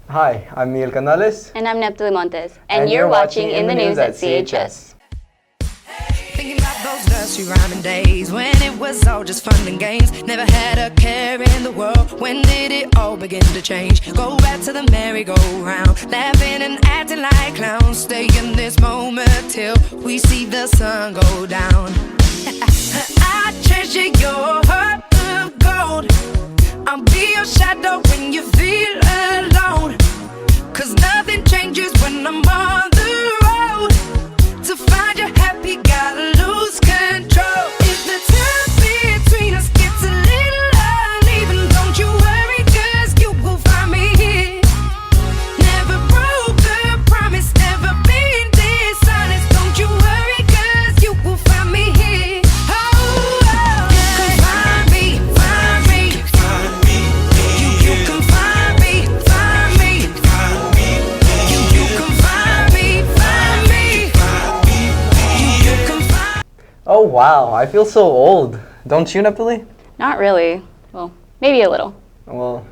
Hi, I'm Miguel Canales. And I'm Neptali Montes. And you're watching In the News at CHS. Thinking about those nursery rhyming days when it was all just fun and games. Never had a care in the world. When did it all begin to change? Go back to the merry-go-round, laughing and acting like clowns. Stay in this moment till we see the sun go down. I treasure your heart of gold. I'll be your shadow when you feel alone. 'Cause nothing changes when I'm on the road. To find you happy, gotta lose control. If the time between us gets a little uneven, don't you worry, 'cause you will find me here. Never broke a promise, never been dishonest. Don't you worry, 'cause you will find me here. Oh, you can find me, find me, find me. You can find me, find me, find me. You can find me, find me. Oh wow, I feel so old. Don't you, Neptali? Not really. Well, maybe a little. Well,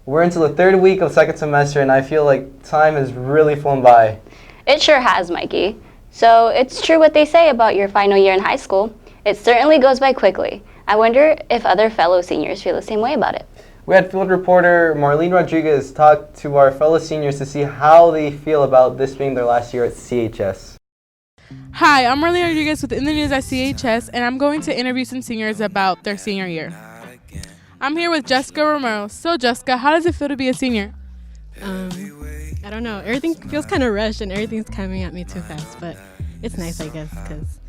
we're into the third week of second semester and I feel like time has really flown by. It sure has, Mikey. So it's true what they say about your final year in high school. It certainly goes by quickly. I wonder if other fellow seniors feel the same way about it. We had field reporter Marlene Rodriguez talk to our fellow seniors to see how they feel about this being their last year at CHS. Hi, I'm Marlene Rodriguez with In the News at CHS, and I'm going to interview some seniors about their senior year. I'm here with Jessica Romero. So, Jessica, how does it feel to be a senior? I don't know. Everything feels kind of rushed, and everything's coming at me too fast. But it's nice, I guess, because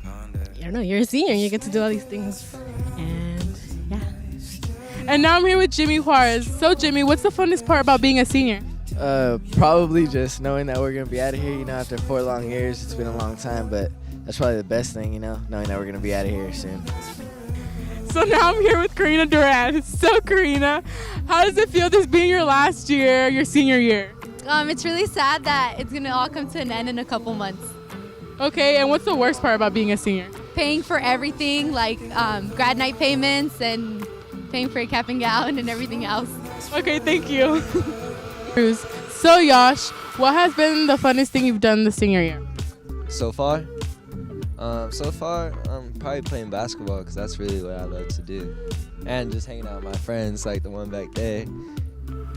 I don't know. You're a senior, and you get to do all these things, and yeah. And now I'm here with Jimmy Juarez. So, Jimmy, what's the funnest part about being a senior? Probably just knowing that we're going to be out of here, after 4 long years. It's been a long time, but that's probably the best thing, knowing that we're going to be out of here soon. So now I'm here with Karina Duran. So, Karina, how does it feel this being your last year, your senior year? It's really sad that it's going to all come to an end in a couple months. Okay, and what's the worst part about being a senior? Paying for everything, like grad night payments and paying for a cap and gown and everything else. Okay, thank you. So, Yash, what has been the funnest thing you've done this senior year? So far, I'm probably playing basketball because that's really what I love to do. And just hanging out with my friends like the one back there,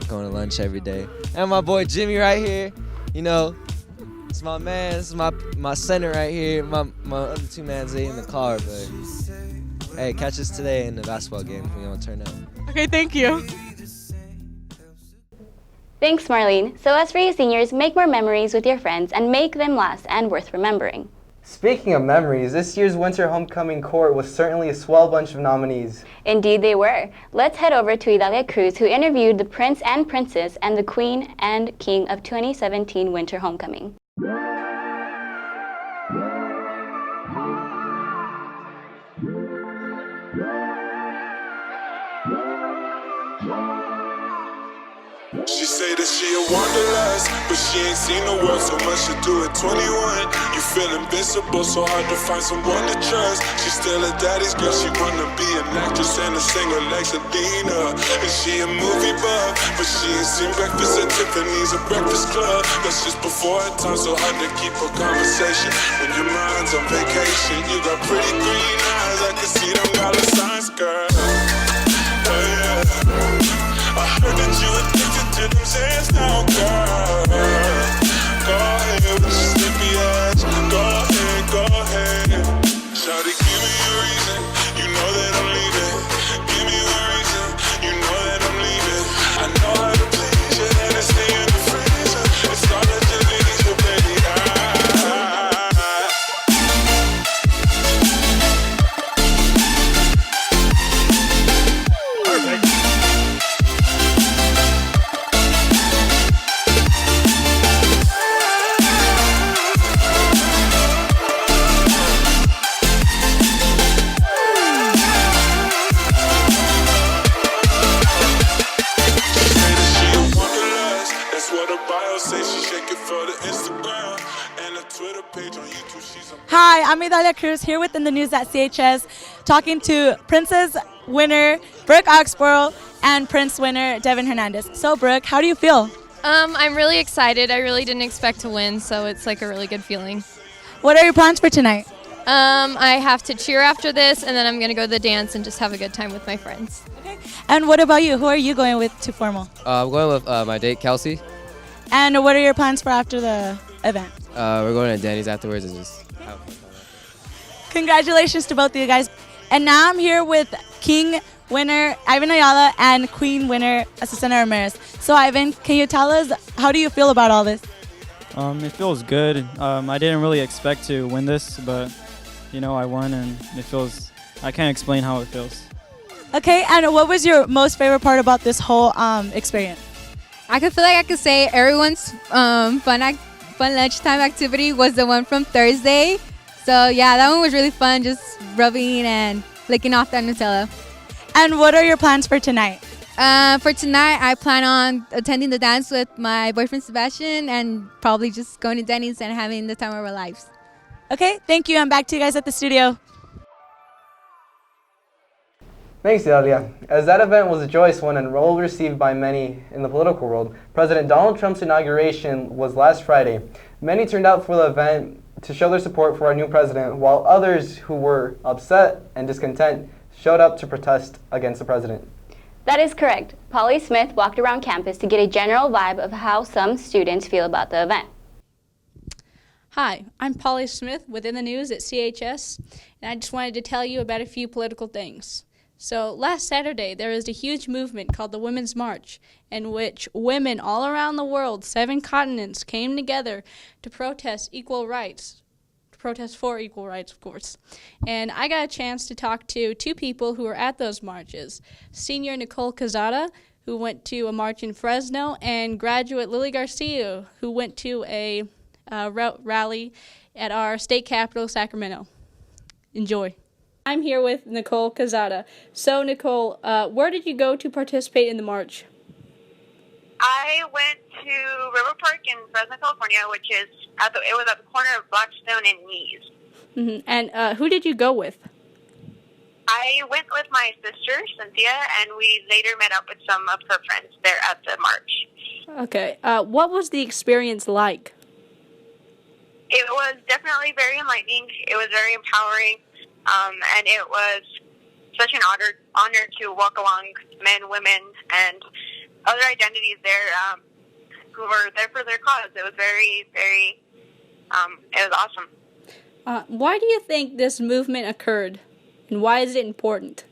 going to lunch every day. And my boy Jimmy right here, it's my man, this is my center right here. My other two mans, they in the car, but hey, catch us today in the basketball game if we want to turn up. Okay, thank you. Thanks, Marlene. So as for you seniors, make more memories with your friends and make them last and worth remembering. Speaking of memories, this year's Winter Homecoming Court was certainly a swell bunch of nominees. Indeed they were. Let's head over to Idalia Cruz, who interviewed the Prince and Princess and the Queen and King of 2017 Winter Homecoming. She say that she a wanderlust, but she ain't seen the world so much to do at 21. You feel invincible, so hard to find someone to trust. She's still a daddy's girl, she wanna be an actress and a singer like Selena. And she a movie buff, but she ain't seen Breakfast at Tiffany's or Breakfast Club. That's just before her time, so hard to keep a conversation when your mind's on vacation. You got pretty green eyes, I can see them dollar signs, girl. Oh yeah, I heard that you addicted to them sands now, girl. Go ahead with your sleepy ass. Go ahead. Shawty, give me a reason. You know that I'm leaving. Give me a reason. You know that I'm leaving. I know how to please you, and I stay in the freezer. It's all that you need, you baby. Perfect. Hi, I'm Idalia Cruz here with In the News at CHS, talking to Princess winner Brooke Oxborough and Prince winner Devin Hernandez. So Brooke, how do you feel? I'm really excited. I really didn't expect to win, so it's like a really good feeling. What are your plans for tonight? I have to cheer after this, and then I'm going to go to the dance and just have a good time with my friends. Okay. And what about you? Who are you going with to formal? I'm going with my date, Kelsey. And what are your plans for after the event? We're going to Danny's afterwards and just have fun. Congratulations to both of you guys. And now I'm here with King winner Ivan Ayala and Queen winner Azucena Ramirez. So Ivan, can you tell us, how do you feel about all this? It feels good. I didn't really expect to win this, but I won, and I can't explain how it feels. Okay, and what was your most favorite part about this whole experience? I could feel like I could say everyone's fun lunchtime activity was the one from Thursday. So yeah, that one was really fun, just rubbing and licking off that Nutella. And what are your plans for tonight? For tonight, I plan on attending the dance with my boyfriend Sebastian and probably just going to Denny's and having the time of our lives. Okay, thank you. I'm back to you guys at the studio. Thanks, Dalia. As that event was a joyous one and well received by many in the political world, President Donald Trump's inauguration was last Friday. Many turned out for the event to show their support for our new president, while others who were upset and discontent showed up to protest against the president. That is correct. Polly Smith walked around campus to get a general vibe of how some students feel about the event. Hi, I'm Polly Smith with In the News at CHS, and I just wanted to tell you about a few political things. So last Saturday, there was a huge movement called the Women's March, in which women all around the world, 7 continents, came together to protest equal rights, to protest for equal rights, of course. And I got a chance to talk to 2 people who were at those marches, senior Nicole Cazada, who went to a march in Fresno, and graduate Lily Garcia, who went to a rally at our state capital, Sacramento. Enjoy. I'm here with Nicole Cazada. So, Nicole, where did you go to participate in the march? I went to River Park in Fresno, California, which is it was at the corner of Blackstone and Nees. Mm-hmm. And who did you go with? I went with my sister, Cynthia, and we later met up with some of her friends there at the march. Okay. What was the experience like? It was definitely very enlightening. It was very empowering. And it was such an honor to walk along men, women, and other identities there who were there for their cause. It was very, very, it was awesome. Why do you think this movement occurred, and why is it important?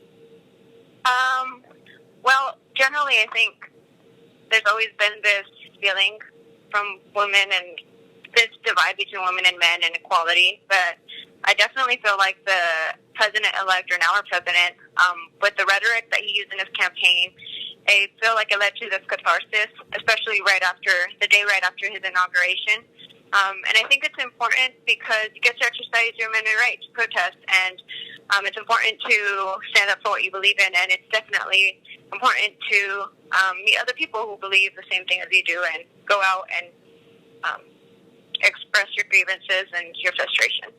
Well, generally I think there's always been this feeling from women and this divide between women and men and equality, but I definitely feel like the president-elect, or now our president, with the rhetoric that he used in his campaign, I feel like it led to this catharsis, especially right after his inauguration. And I think it's important because you get to exercise your amendment right to protest, and it's important to stand up for what you believe in, and it's definitely important to meet other people who believe the same thing as you do and go out and express your grievances and your frustration.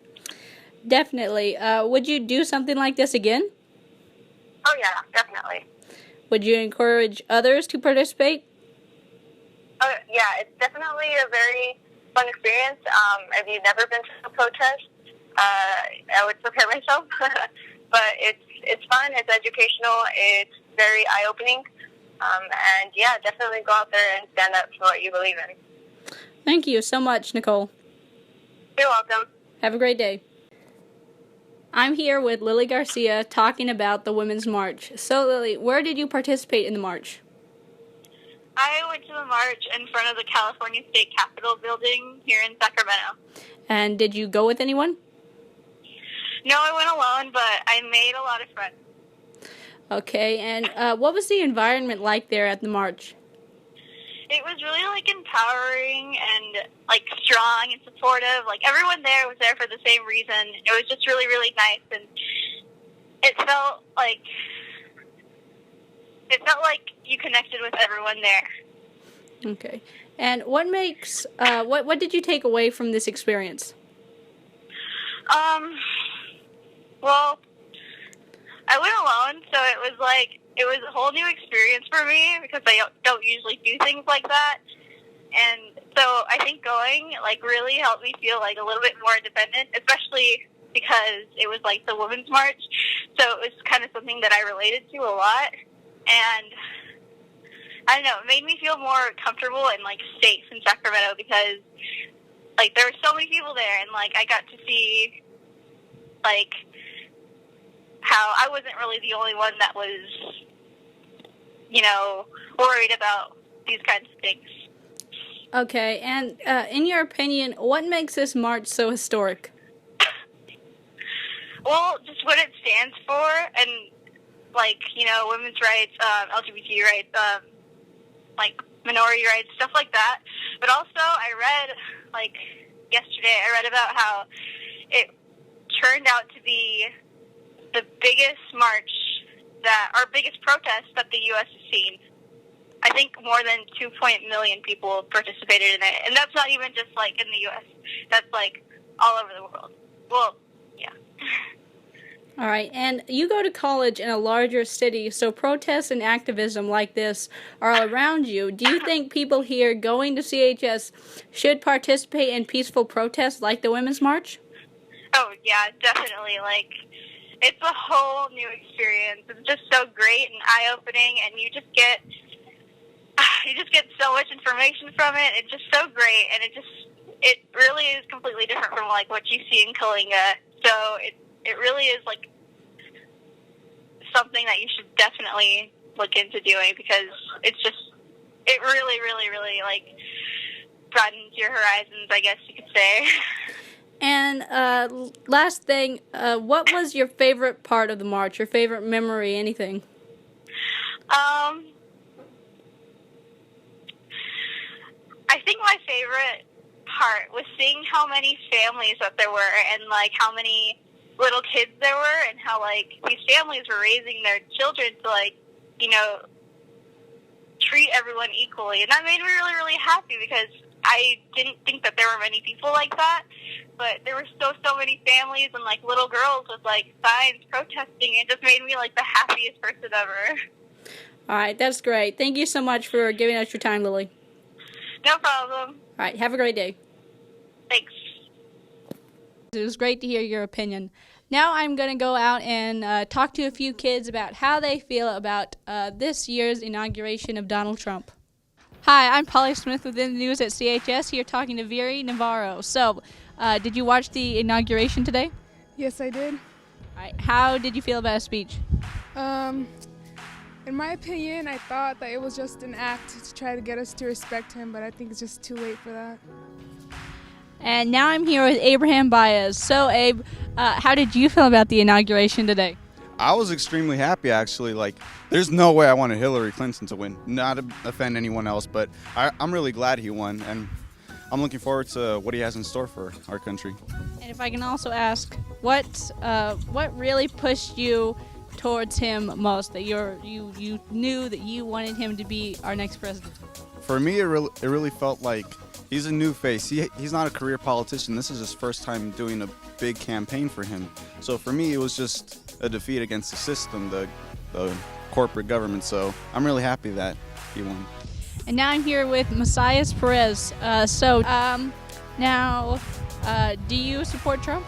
Definitely. Would you do something like this again? Oh, yeah, definitely. Would you encourage others to participate? Yeah, it's definitely a very fun experience. If you've never been to a protest, I would prepare myself. But it's fun, it's educational, it's very eye-opening. And, yeah, definitely go out there and stand up for what you believe in. Thank you so much, Nicole. You're welcome. Have a great day. I'm here with Lily Garcia talking about the Women's March. So, Lily, where did you participate in the march? I went to the march in front of the California State Capitol building here in Sacramento. And did you go with anyone? No, I went alone, but I made a lot of friends. Okay, and what was the environment like there at the march? It was really, empowering and, strong and supportive. Everyone there was there for the same reason. It was just really, really nice, and it felt like you connected with everyone there. Okay. And what makes, what did you take away from this experience? Well, I went alone, so it was a whole new experience for me because I don't usually do things like that. And so I think going really helped me feel a little bit more independent, especially because it was the Women's March. So it was kind of something that I related to a lot. And I don't know, it made me feel more comfortable and safe in Sacramento because there were so many people there, and I got to see how I wasn't really the only one that was, worried about these kinds of things. Okay, and in your opinion, what makes this march so historic? Well, just what it stands for, and women's rights, LGBT rights, minority rights, stuff like that. But also, I read yesterday, I read about how it turned out to be the biggest march our biggest protest that the U.S. has seen. I think more than 2 million people participated in it, and that's not even just in the U.S. That's all over the world. Well, yeah. All right, and you go to college in a larger city, so protests and activism like this are around you. Do you think people here going to CHS should participate in peaceful protests like the Women's March? Oh, yeah, definitely. It's a whole new experience. It's just so great and eye-opening, and you just get so much information from it. It's just so great, and it really is completely different from what you see in Kalinga. So it really is something that you should definitely look into doing because it really, really, really broadens your horizons, I guess you could say. And last thing, what was your favorite part of the march? Your favorite memory? Anything? I think my favorite part was seeing how many families that there were and how many little kids there were and how these families were raising their children to treat everyone equally, and that made me really, really happy because I didn't think that there were many people like that, but there were so many families and little girls with signs protesting. It just made me the happiest person ever. All right, that's great. Thank you so much for giving us your time, Lily. No problem. All right, have a great day. Thanks. It was great to hear your opinion. Now I'm going to go out and talk to a few kids about how they feel about this year's inauguration of Donald Trump. Hi, I'm Polly Smith within the news at CHS, here talking to Viri Navarro. So, did you watch the inauguration today? Yes, I did. All right, how did you feel about his speech? In my opinion, I thought that it was just an act to try to get us to respect him, but I think it's just too late for that. And now I'm here with Abraham Baez. So, Abe, how did you feel about the inauguration today? I was extremely happy, actually. There's no way I wanted Hillary Clinton to win. Not to offend anyone else, but I'm really glad he won, and I'm looking forward to what he has in store for our country. And if I can also ask, what really pushed you towards him most? That you knew that you wanted him to be our next president? For me, it really felt like he's a new face. He's not a career politician. This is his first time doing a big campaign for him. So for me, it was just a defeat against the system, the corporate government. So I'm really happy that he won. And now I'm here with Messias Perez. Now, do you support Trump?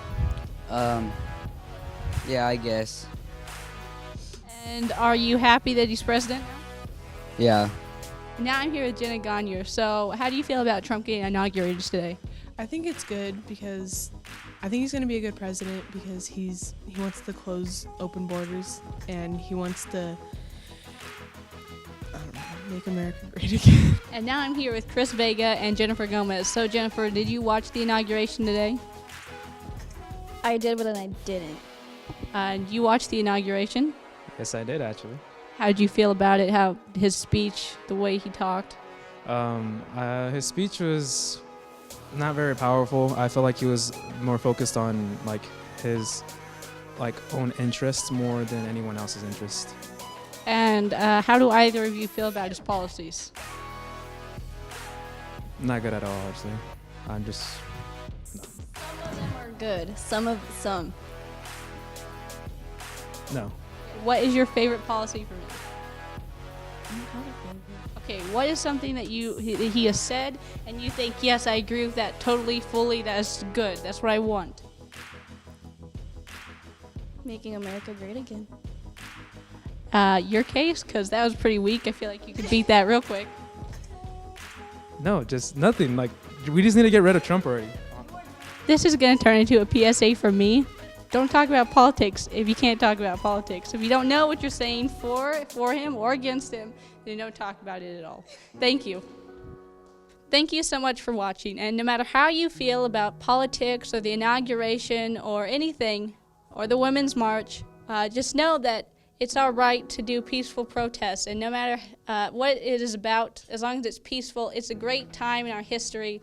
Yeah, I guess. And are you happy that he's president now? Yeah. Now I'm here with Jenna Gagne. So how do you feel about Trump getting inaugurated today? I think it's good because I think he's going to be a good president because he wants to close open borders and he wants to make America great again. And now I'm here with Chris Vega and Jennifer Gomez. So Jennifer, did you watch the inauguration today? I did, but then I didn't. You watched the inauguration? Yes, I did actually. How did you feel about it? How his speech, the way he talked? His speech was not very powerful. I felt like he was more focused on his own interests more than anyone else's interest. And how do either of you feel about his policies? Not good at all, actually. I'm just Some of them are good. Some. no. what is your favorite policy from him? Okay, what is something that he has said and you think, yes, I agree with that totally, fully, that's good, that's what I want? Making America great again. Your case? Because that was pretty weak. I feel like you could beat that real quick. No, just nothing. Like, we just need to get rid of Trump already. This is going to turn into a PSA for me. Don't talk about politics if you can't talk about politics. If you don't know what you're saying for him or against him, then don't talk about it at all. Thank you. Thank you so much for watching. And no matter how you feel about politics or the inauguration or anything, or the Women's March, just know that it's our right to do peaceful protests. And no matter what it is about, as long as it's peaceful, it's a great time in our history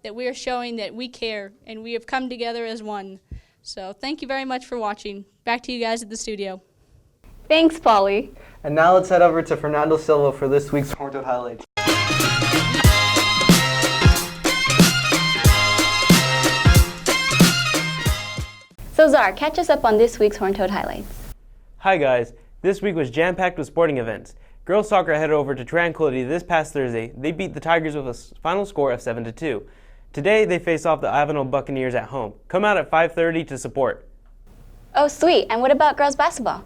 that we are showing that we care and we have come together as one. So thank you very much for watching. Back to you guys at the studio. Thanks, Polly. And now let's head over to Fernando Silva for this week's Horned Toad Highlights. So Czar, catch us up on this week's Horned Toad Highlights. Hi guys, this week was jam-packed with sporting events. Girls soccer headed over to Tranquility this past Thursday. They beat the Tigers with a final score of 7-2. Today they face off the Avenel Buccaneers at home. Come out at 5:30 to support. Oh, sweet. And what about girls basketball?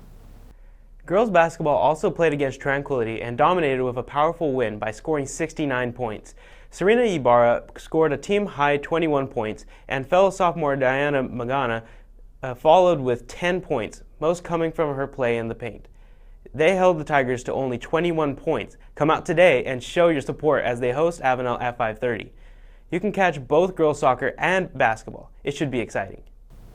Girls basketball also played against Tranquility and dominated with a powerful win by scoring 69 points. Serena Ibarra scored a team-high 21 points, and fellow sophomore Diana Magana followed with 10 points, most coming from her play in the paint. They held the Tigers to only 21 points. Come out today and show your support as they host Avenel at 5:30. You can catch both girls soccer and basketball. It should be exciting.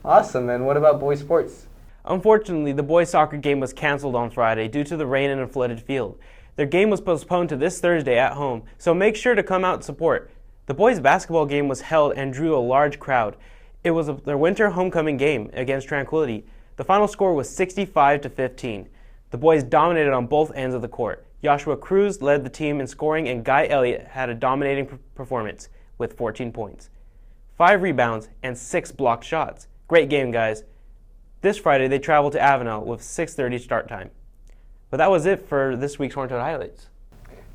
Awesome, and what about boys sports? Unfortunately, the boys soccer game was canceled on Friday due to the rain and a flooded field. Their game was postponed to this Thursday at home, so make sure to come out and support. The boys basketball game was held and drew a large crowd. It was their winter homecoming game against Tranquility. The final score was 65-15. The boys dominated on both ends of the court. Joshua Cruz led the team in scoring and Guy Elliott had a dominating performance with 14 points, 5 rebounds, and 6 blocked shots. Great game, guys. This Friday, they travel to Avenel with 6:30 start time. But that was it for this week's Horned Toad Highlights.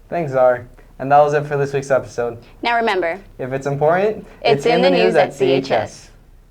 Thanks, Czar. And that was it for this week's episode. Now remember, if it's important, it's in the news at CHS.